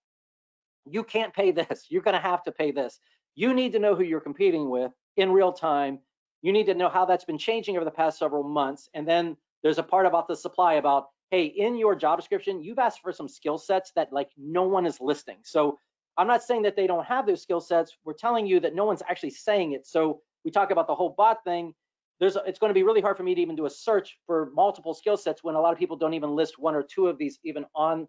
you can't pay this. You're going to have to pay this. You need to know who you're competing with in real time. You need to know how that's been changing over the past several months. And then there's a part about the supply about, hey, in your job description, you've asked for some skill sets that no one is listing. So I'm not saying that they don't have those skill sets. We're telling you that no one's actually saying it. So we talk about the whole bot thing. It's going to be really hard for me to even do a search for multiple skill sets when a lot of people don't even list one or two of these even on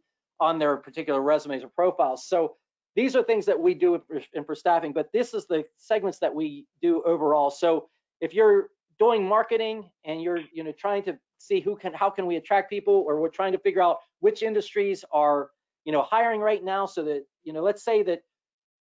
their particular resumes or profiles. So these are things that we do for staffing, but this is the segments that we do overall. So if you're doing marketing and you're trying to see how can we attract people, or we're trying to figure out which industries are hiring right now, so that let's say that,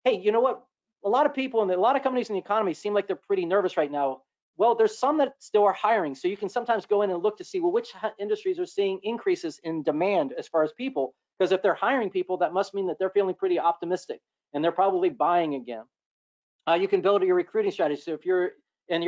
hey, you know what, a lot of people and a lot of companies in the economy seem like they're pretty nervous right now. Well, there's some that still are hiring. So you can sometimes go in and look to see, well, which industries are seeing increases in demand as far as people, because if they're hiring people, that must mean that they're feeling pretty optimistic and they're probably buying again. You can build your recruiting strategy. So if you're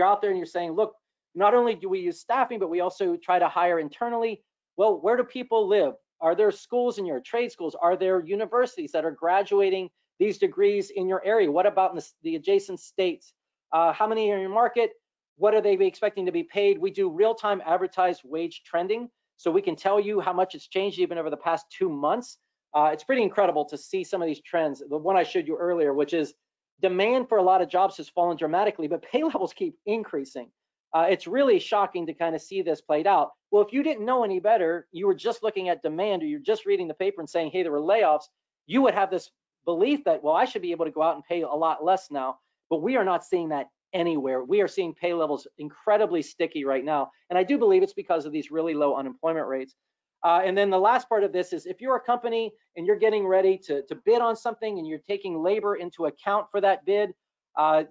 out there and you're saying, look, not only do we use staffing, but we also try to hire internally. Well, where do people live? Are there schools in your trade schools? Are there universities that are graduating these degrees in your area? What about in the adjacent states? How many are in your market? What are they expecting to be paid? We do real-time advertised wage trending, so we can tell you how much it's changed even over the past 2 months. It's pretty incredible to see some of these trends. The one I showed you earlier, which is demand for a lot of jobs has fallen dramatically, but pay levels keep increasing. It's really shocking to kind of see this played out. Well, if you didn't know any better, you were just looking at demand, or you're just reading the paper and saying, hey, there were layoffs, you would have this belief that, well, I should be able to go out and pay a lot less now. But we are not seeing that anywhere. We are seeing pay levels incredibly sticky right now. And I do believe it's because of these really low unemployment rates. And then the last part of this is, if you're a company and you're getting ready to bid on something and you're taking labor into account for that bid,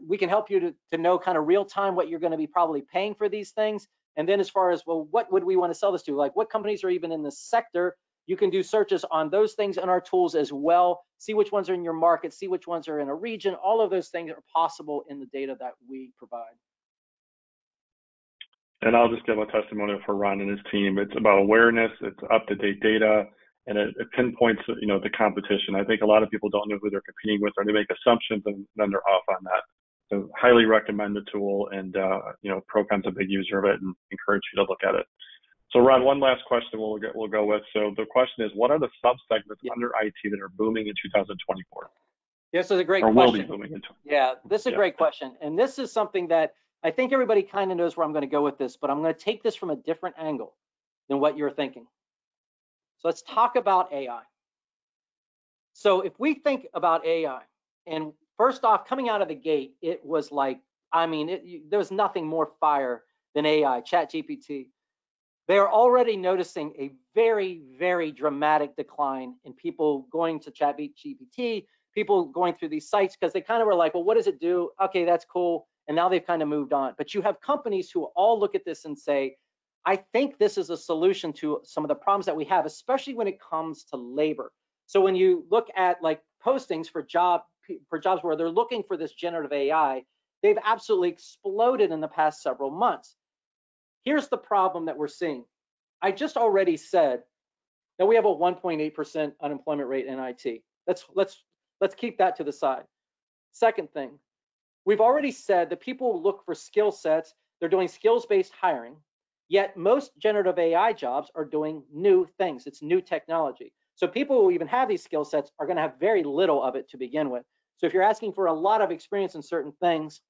we can help you to know kind of real time what you're going to be probably paying for these things. And then as far as, well, what would we want to sell this to? Like, what companies are even in this sector? You can do searches on those things in our tools as well. See which ones are in your market, see which ones are in a region. All of those things are possible in the data that we provide. And I'll just give a testimonial for Ron and his team. It's about awareness, it's up-to-date data, and it pinpoints, the competition. I think a lot of people don't know who they're competing with, or they make assumptions and then they're off on that. So highly recommend the tool, and Procom's a big user of it, and encourage you to look at it. So Ron, one last question we'll go with. So the question is, what are the sub-segments under IT that are booming in 2024? This is a great question. Or will be booming into. Yeah, this is a great question. And this is something that I think everybody kind of knows where I'm going to go with this, but I'm going to take this from a different angle than what you're thinking. So let's talk about AI. So if we think about AI, and first off, coming out of the gate, it was like, there was nothing more fire than AI, ChatGPT. They're already noticing a very, very dramatic decline in people going to ChatGPT, people going through these sites, because they kind of were like, well, what does it do? Okay, that's cool. And now they've kind of moved on. But you have companies who all look at this and say, I think this is a solution to some of the problems that we have, especially when it comes to labor. So when you look at like postings for jobs where they're looking for this generative AI, they've absolutely exploded in the past several months. Here's the problem that we're seeing. I just already said that we have a 1.8% unemployment rate in IT. Let's keep that to the side. Second thing, we've already said that people look for skill sets. They're doing skills-based hiring, yet most generative AI jobs are doing new things. It's new technology. So people who even have these skill sets are going to have very little of it to begin with. So if you're asking for a lot of experience in certain things,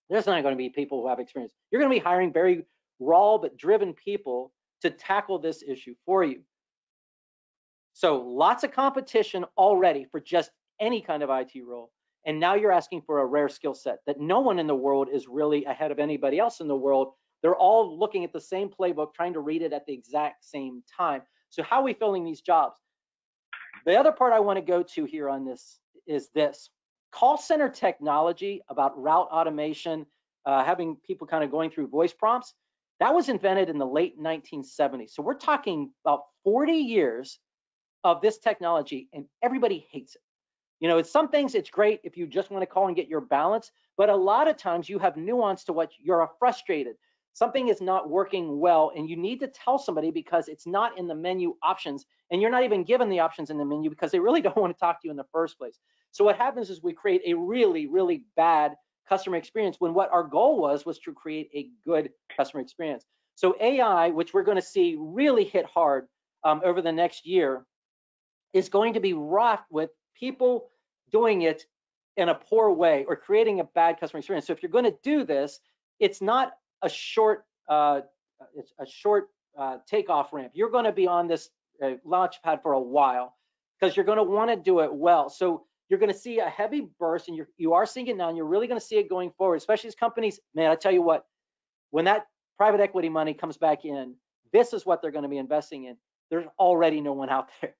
there's not going to be people who have experience. You're going to be hiring very raw but driven people to tackle this issue for you. So lots of competition already for just any kind of IT role. And now you're asking for a rare skill set that no one in the world is really ahead of anybody else in the world. They're all looking at the same playbook, trying to read it at the exact same time. So how are we filling these jobs? The other part I want to go to here on this is this. Call center technology about route automation, having people kind of going through voice prompts, that was invented in the late 1970s. So we're talking about 40 years of this technology, and everybody hates it. It's some things it's great if you just want to call and get your balance, but a lot of times you have nuance to what you're frustrated. Something is not working well, and you need to tell somebody because it's not in the menu options, and you're not even given the options in the menu because they really don't want to talk to you in the first place. So what happens is we create a really, really bad customer experience when what our goal was to create a good customer experience. So AI, which we're going to see really hit hard over the next year, is going to be rough with people doing it in a poor way or creating a bad customer experience. So if you're going to do this, it's not a short takeoff ramp. You're going to be on this launch pad for a while because you're going to want to do it well. So you're going to see a heavy burst, and you are seeing it now, and you're really going to see it going forward, especially as companies. Man, I tell you what, when that private equity money comes back in, this is what they're going to be investing in. There's already no one out there.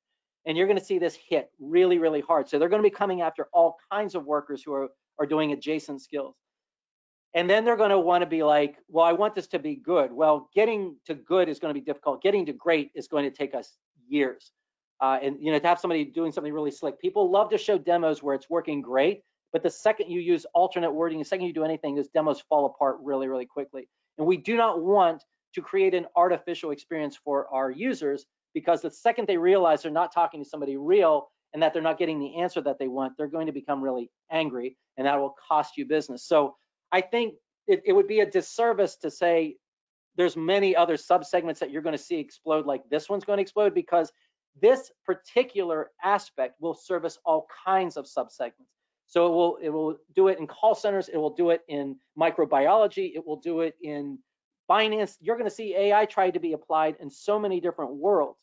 And you're going to see this hit really, really hard. So they're going to be coming after all kinds of workers who are doing adjacent skills. And then they're going to want to be like, well, I want this to be good. Well, getting to good is going to be difficult. Getting to great is going to take us years. And to have somebody doing something really slick. People love to show demos where it's working great, but the second you use alternate wording, the second you do anything, those demos fall apart really, really quickly. And we do not want to create an artificial experience for our users, because the second they realize they're not talking to somebody real and that they're not getting the answer that they want, they're going to become really angry, and that will cost you business. So I think it would be a disservice to say there's many other subsegments that you're going to see explode like this one's going to explode, because this particular aspect will service all kinds of subsegments. So it will do it in call centers, it will do it in microbiology, it will do it in finance. You're going to see AI try to be applied in so many different worlds.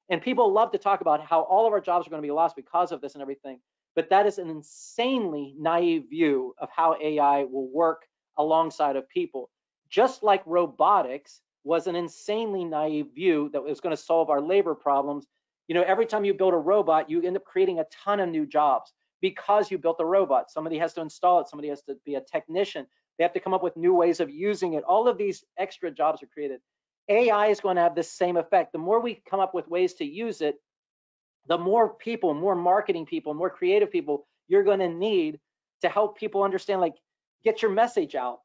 And people love to talk about how all of our jobs are going to be lost because of this and everything. But that is an insanely naive view of how AI will work alongside of people. Just like robotics was an insanely naive view that was going to solve our labor problems. Every time you build a robot, you end up creating a ton of new jobs because you built a robot. Somebody has to install it. Somebody has to be a technician. They have to come up with new ways of using it. All of these extra jobs are created. AI is going to have this same effect. The more we come up with ways to use it, the more people, more marketing people, more creative people you're going to need to help people understand, like, get your message out.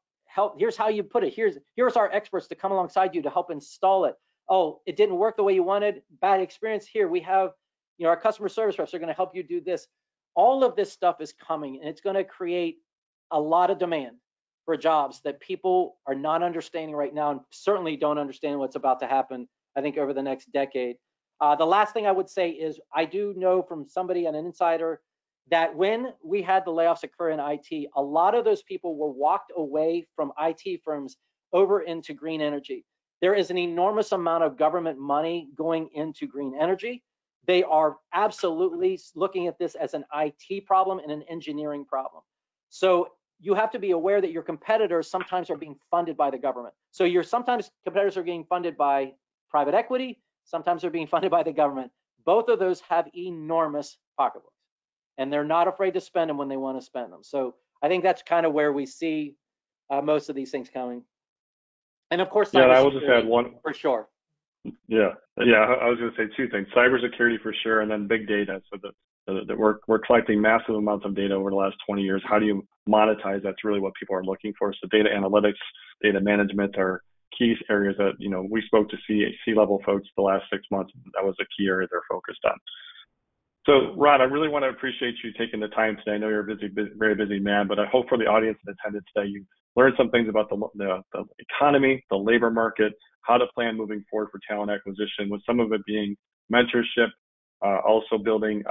Here's how you put it. Here's our experts to come alongside you to help install it. Oh, it didn't work the way you wanted. Bad experience. Here we have, our customer service reps are going to help you do this. All of this stuff is coming, and it's going to create a lot of demand for jobs that people are not understanding right now, and certainly don't understand what's about to happen, I think, over the next decade. The last thing I would say is I do know from somebody, an insider, that when we had the layoffs occur in IT, a lot of those people were walked away from IT firms over into green energy. There is an enormous amount of government money going into green energy. They are absolutely looking at this as an IT problem and an engineering problem. So you have to be aware that your competitors sometimes are being funded by the government. So sometimes competitors are being funded by private equity, sometimes they're being funded by the government. Both of those have enormous pocketbooks, and they're not afraid to spend them when they want to spend them. So I think that's kind of where we see most of these things coming. And of course, I will just add one for sure. Yeah, I was going to say two things: cybersecurity for sure, and then big data. So that we're collecting massive amounts of data over the last 20 years. How do you monetize? That's really what people are looking for. So data analytics, data management are key areas that we spoke to C-level folks the last 6 months. That was a key area they're focused on. So Rod, I really want to appreciate you taking the time today. I know you're a very busy man, but I hope for the audience that attended today, you learned some things about the economy, the labor market, how to plan moving forward for talent acquisition, with some of it being mentorship, also building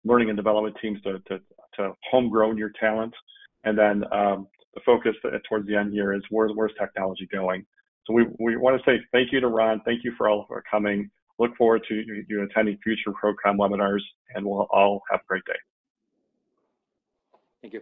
learning and development teams to homegrown your talent. And then the focus towards the end here is where's technology going? So we want to say thank you to Ron. Thank you for all for coming. Look forward to you attending future ProCom webinars, and we'll all have a great day. Thank you.